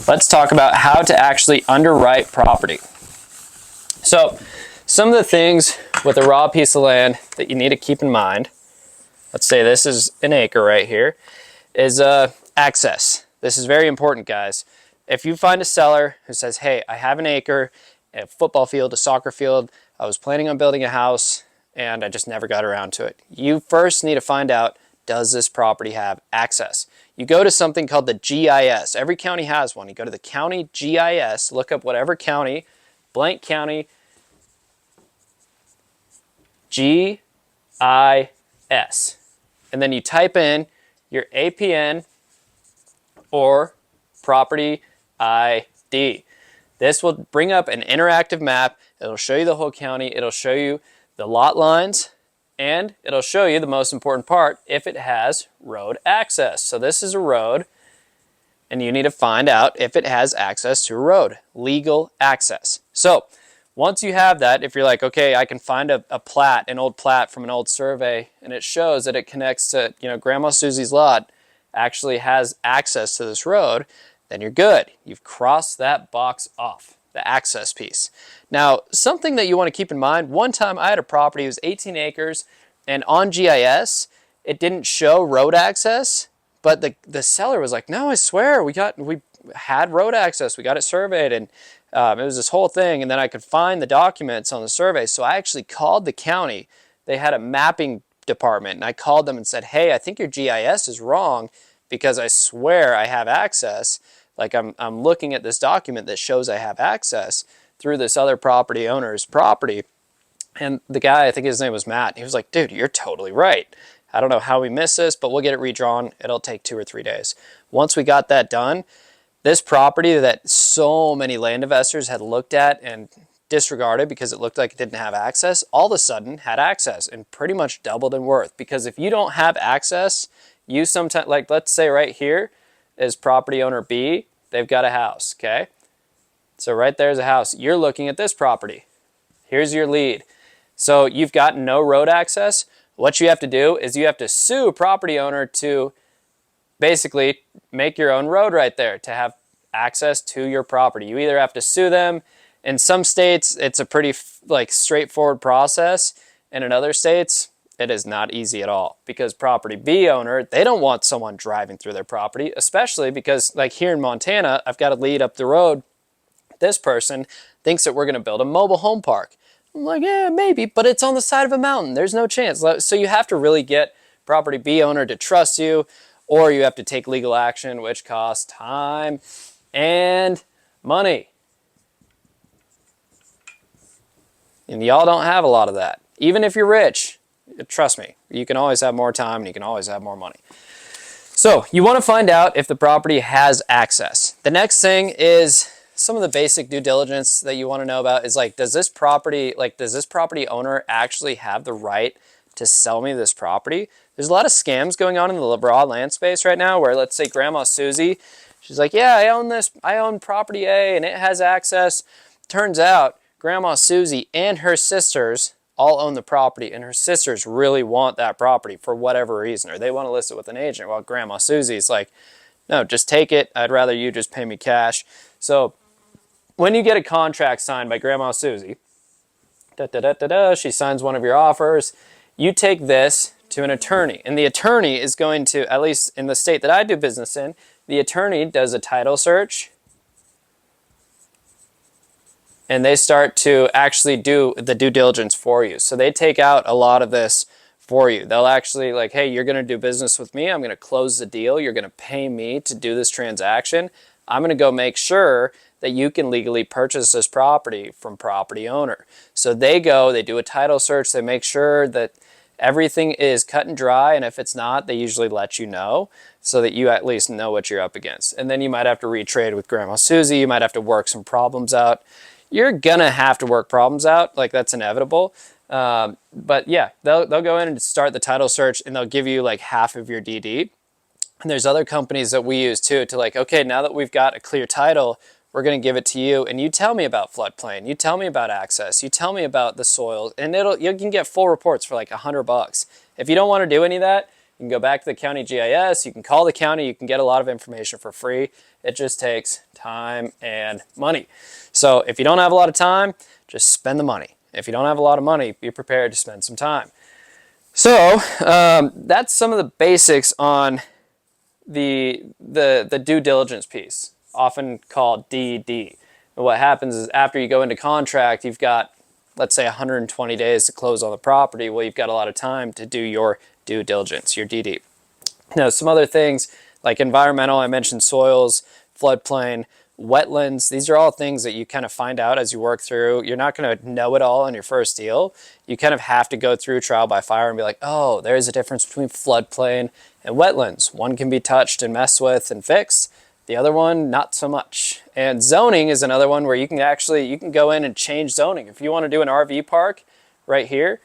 let's talk about how to actually underwrite property. So some of the things with a raw piece of land that you need to keep in mind, let's say this is an acre right here, is access. This is very important, guys. If you find a seller who says, hey, I have an acre, a football field, a soccer field, I was planning on building a house and I just never got around to it. You first need to find out, does this property have access? You go to something called the GIS. Every county has one. You go to the county GIS, look up whatever county, blank county, GIS. And then you type in your APN or property ID. This will bring up an interactive map. It'll show you the whole county. It'll show you the lot lines, and it'll show you the most important part, if it has road access. So this is a road, and you need to find out if it has access to a road, legal access. So once you have that, if you're like, okay, I can find a plat, an old plat from an old survey, and it shows that it connects to, Grandma Susie's lot, actually has access to this road, then you're good. You've crossed that box off, the access piece. Now, something that you want to keep in mind, one time I had a property, it was 18 acres, and on GIS, it didn't show road access, but the seller was like, no, I swear, we had road access, we got it surveyed, and it was this whole thing, and then I could find the documents on the survey, so I actually called the county. They had a mapping department, and I called them and said, hey, I think your GIS is wrong because I swear I have access. Like I'm looking at this document that shows I have access through this other property owner's property. And the guy, I think his name was Matt, he was like, dude, you're totally right. I don't know how we missed this, but we'll get it redrawn. It'll take 2 or 3 days. Once we got that done, this property that so many land investors had looked at and disregarded because it looked like it didn't have access, all of a sudden had access and pretty much doubled in worth. Because if you don't have access, you sometimes, like let's say right here is property owner B, they've got a house, okay? So right there's a house. You're looking at this property. Here's your lead. So you've got no road access. What you have to do is you have to sue a property owner to basically make your own road right there to have access to your property. You either have to sue them. In some states, it's a pretty straightforward process. And in other states, it is not easy at all, because property B owner, they don't want someone driving through their property, especially because like here in Montana, I've got a lead up the road. This person thinks that we're going to build a mobile home park. I'm like, yeah, maybe, but it's on the side of a mountain. There's no chance. So you have to really get property B owner to trust you, or you have to take legal action, which costs time and money. And y'all don't have a lot of that. Even if you're rich, trust me, you can always have more time and you can always have more money. So you want to find out if the property has access. The next thing is some of the basic due diligence that you want to know about is does this property owner actually have the right to sell me this property? There's a lot of scams going on in the raw land space right now where, let's say Grandma Susie, she's like, yeah, I own property A and it has access. Turns out Grandma Susie and her sisters all own the property, and her sisters really want that property for whatever reason, or they want to list it with an agent, while Grandma Susie's like, no, just take it. I'd rather you just pay me cash. So when you get a contract signed by Grandma Susie, she signs one of your offers, you take this to an attorney, and the attorney is going to, at least in the state that I do business in, the attorney does a title search, and they start to actually do the due diligence for you. So they take out a lot of this for you. They'll actually hey, you're going to do business with me. I'm going to close the deal. You're going to pay me to do this transaction. I'm going to go make sure that you can legally purchase this property from property owner. So they do a title search. They make sure that everything is cut and dry. And if it's not, they usually let you know so that you at least know what you're up against. And then you might have to retrade with Grandma Susie. You might have to work some problems out. You're gonna have to work problems out, that's inevitable. But yeah, they'll go in and start the title search, and they'll give you half of your DD. And there's other companies that we use too to okay, now that we've got a clear title, we're gonna give it to you, and you tell me about floodplain, you tell me about access, you tell me about the soil, and you can get full reports for $100. If you don't want to do any of that, you can go back to the county GIS, you can call the county, you can get a lot of information for free. It just takes time and money. So if you don't have a lot of time, just spend the money. If you don't have a lot of money, be prepared to spend some time. So that's some of the basics on the due diligence piece, often called DD. And what happens is after you go into contract, you've got, let's say, 120 days to close on the property. Well, you've got a lot of time to do your due diligence, your DD. Now, some other things like environmental, I mentioned soils, floodplain, wetlands. These are all things that you kind of find out as you work through. You're not going to know it all on your first deal. You kind of have to go through trial by fire and be like, oh, there's a difference between floodplain and wetlands. One can be touched and messed with and fixed. The other one, not so much. And zoning is another one where you can go in and change zoning. If you want to do an RV park right here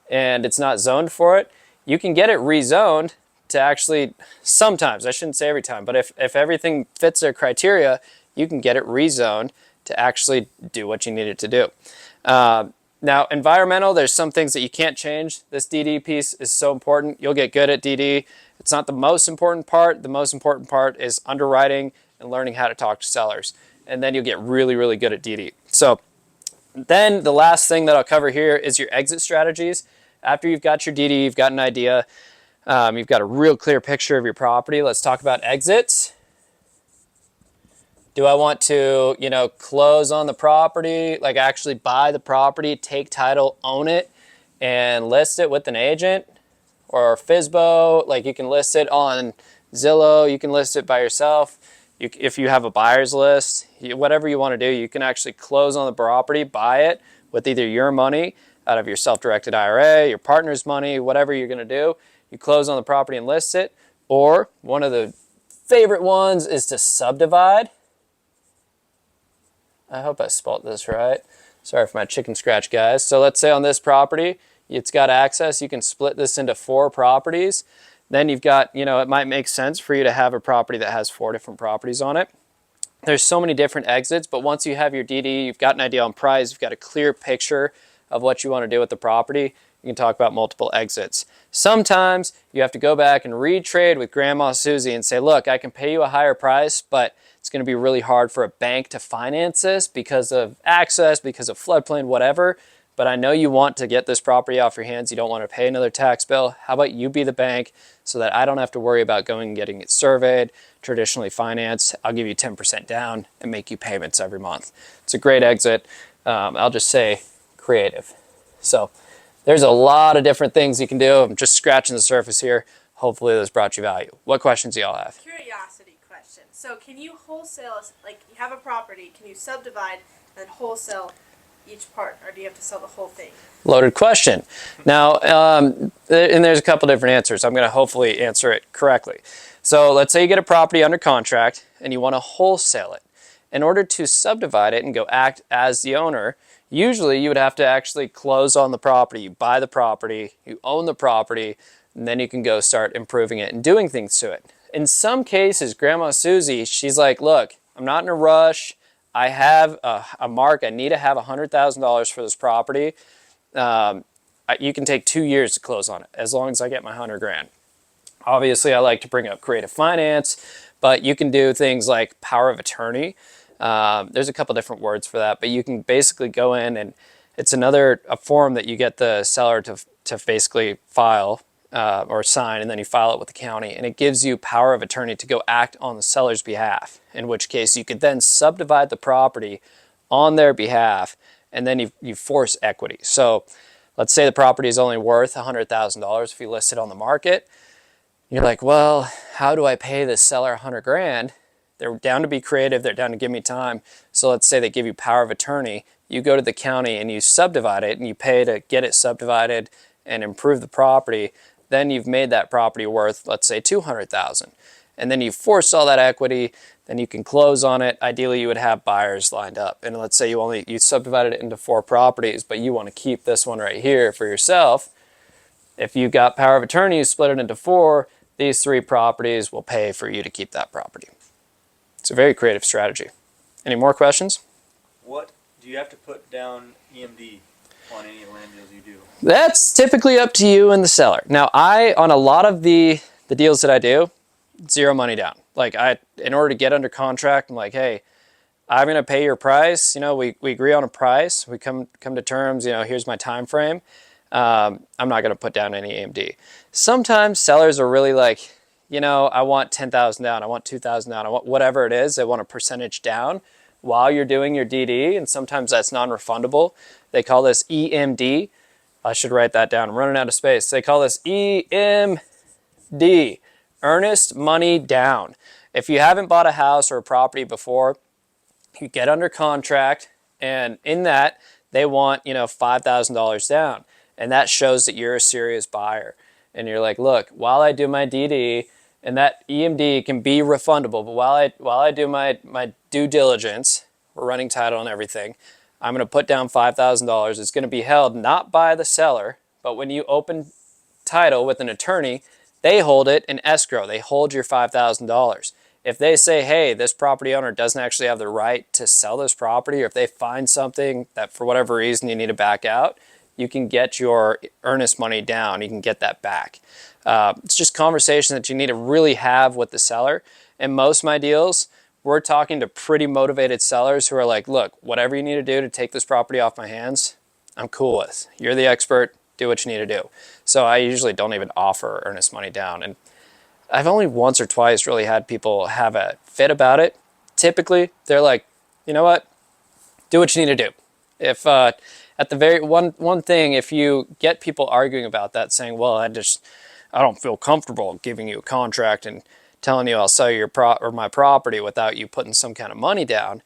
and it's not zoned for it, you can get it rezoned to actually, sometimes, I shouldn't say every time, but if everything fits their criteria, you can get it rezoned to actually do what you need it to do. Now, environmental, there's some things that you can't change. This DD piece is so important. You'll get good at DD. It's not the most important part. The most important part is underwriting and learning how to talk to sellers. And then you'll get really, really good at DD. So then the last thing that I'll cover here is your exit strategies. After you've got your DD, you've got an idea, you've got a real clear picture of your property. Let's talk about exits. Do I want to, close on the property, like actually buy the property, take title, own it, and list it with an agent? Or FSBO, like you can list it on Zillow, you can list it by yourself. If you have a buyer's list, whatever you want to do, you can actually close on the property, buy it with either your money out of your self-directed IRA, your partner's money, whatever you're going to do. You close on the property and list it. Or one of the favorite ones is to subdivide. I hope I spelled this right. Sorry for my chicken scratch, guys. So let's say on this property, it's got access. You can split this into 4 properties. Then you've got, it might make sense for you to have a property that has 4 different properties on it. There's so many different exits, but once you have your DD, you've got an idea on price, you've got a clear picture of what you want to do with the property, you can talk about multiple exits. Sometimes you have to go back and retrade with Grandma Susie and say, look, I can pay you a higher price, but it's going to be really hard for a bank to finance this because of access, because of floodplain, whatever. But I know you want to get this property off your hands. You don't want to pay another tax bill. How about you be the bank so that I don't have to worry about going and getting it surveyed, traditionally financed. I'll give you 10% down and make you payments every month. It's a great exit. I'll just say creative. So there's a lot of different things you can do. I'm just scratching the surface here. Hopefully this brought you value. What questions do y'all have? Curiosity question. So can you wholesale, like you have a property, can you subdivide and wholesale each part, or do you have to sell the whole thing? Loaded question. Now, and there's a couple different answers. I'm going to hopefully answer it correctly. So let's say you get a property under contract and you want to wholesale it. In order to subdivide it and go act as the owner, usually you would have to actually close on the property. You buy the property, you own the property, and then you can go start improving it and doing things to it. In some cases, Grandma Susie, she's like, look, I'm not in a rush. I have a mark. I need to have $100,000 for this property. You can take 2 years to close on it as long as I get my $100,000. Obviously, I like to bring up creative finance, but you can do things like power of attorney. There's a couple different words for that, but you can basically go in and it's a form that you get the seller to basically file or sign, and then you file it with the county, and it gives you power of attorney to go act on the seller's behalf, in which case you could then subdivide the property on their behalf, and then you force equity. So let's say the property is only worth $100,000 if you list it on the market. You're like, well, how do I pay this seller $100,000? They're down to be creative, they're down to give me time. So let's say they give you power of attorney. You go to the county and you subdivide it, and you pay to get it subdivided and improve the property. Then you've made that property worth, let's say, $200,000. And then you force all that equity, then you can close on it. Ideally, you would have buyers lined up. And let's say you subdivided it into 4 properties, but you want to keep this one right here for yourself. If you got power of attorney, you split it into 4, these 3 properties will pay for you to keep that property. It's a very creative strategy. Any more questions? What do you have to put down EMD? on any land deals you do? That's typically up to you and the seller. Now, on a lot of the deals that I do, zero money down. Like in order to get under contract, I'm like, hey, I'm going to pay your price. You know, we agree on a price. We come to terms, you know, here's my time frame. I'm not going to put down any EMD. Sometimes sellers are really like, you know, I want 10,000 down. I want 2,000 down. I want whatever it is. They want a percentage down while you're doing your DD. And sometimes that's non-refundable. They call this EMD. I should write that down. I'm running out of space. They call this EMD, Earnest Money Down. If you haven't bought a house or a property before, you get under contract, and in that, they want, you know, $5,000 down. And that shows that you're a serious buyer. And you're like, look, while I do my DD, and that EMD can be refundable, but while I do my due diligence, we're running title and everything, I'm going to put down $5,000. It's going to be held not by the seller, but when you open title with an attorney, they hold it in escrow. They hold your $5,000. If they say, hey, this property owner doesn't actually have the right to sell this property, or if they find something that for whatever reason you need to back out, you can get your earnest money down. You can get that back. It's just conversation that you need to really have with the seller. In most of my deals, we're talking to pretty motivated sellers who are like, look, whatever you need to do to take this property off my hands, I'm cool with. You're the expert. Do what you need to do. So I usually don't even offer earnest money down. And I've only once or twice really had people have a fit about it. Typically, they're like, you know what? Do what you need to do. If at the very one thing, if you get people arguing about that, saying, well, I don't feel comfortable giving you a contract and telling you I'll sell your my property without you putting some kind of money down.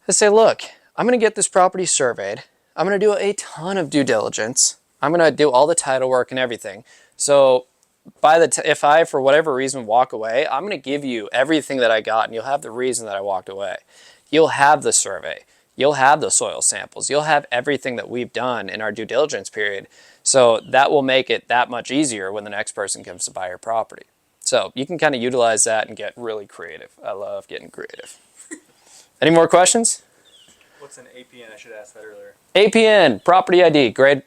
I say, look, I'm going to get this property surveyed. I'm going to do a ton of due diligence. I'm going to do all the title work and everything. So if I, for whatever reason, walk away, I'm going to give you everything that I got, and you'll have the reason that I walked away. You'll have the survey. You'll have the soil samples. You'll have everything that we've done in our due diligence period. So that will make it that much easier when the next person comes to buy your property. So you can kind of utilize that and get really creative. I love getting creative. Any more questions? What's an APN? I should ask that earlier. APN, property ID. Great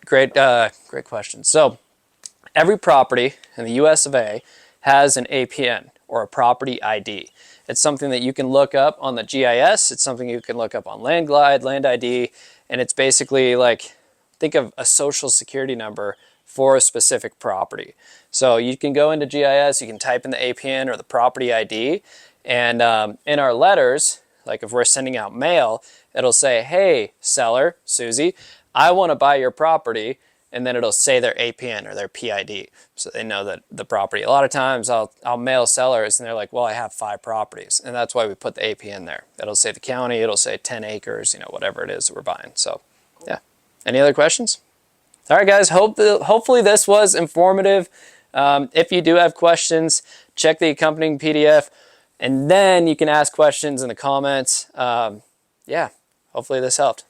question. So every property in the US of A has an APN, or a property ID. It's something that you can look up on the GIS. It's something you can look up on LandGlide, Land ID, and it's basically like, think of a social security number for a specific property. So you can go into GIS, you can type in the APN or the property ID, and in our letters, like if we're sending out mail, it'll say, hey, seller, Susie, I want to buy your property, and then it'll say their APN or their PID, so they know that the property. A lot of times I'll mail sellers, and they're like, well, I have 5 properties, and that's why we put the APN there. It'll say the county, it'll say 10 acres, you know, whatever it is that we're buying. So, cool. Yeah. Any other questions? All right, guys, hopefully this was informative. If you do have questions, check the accompanying PDF, and then you can ask questions in the comments. Yeah, hopefully this helped.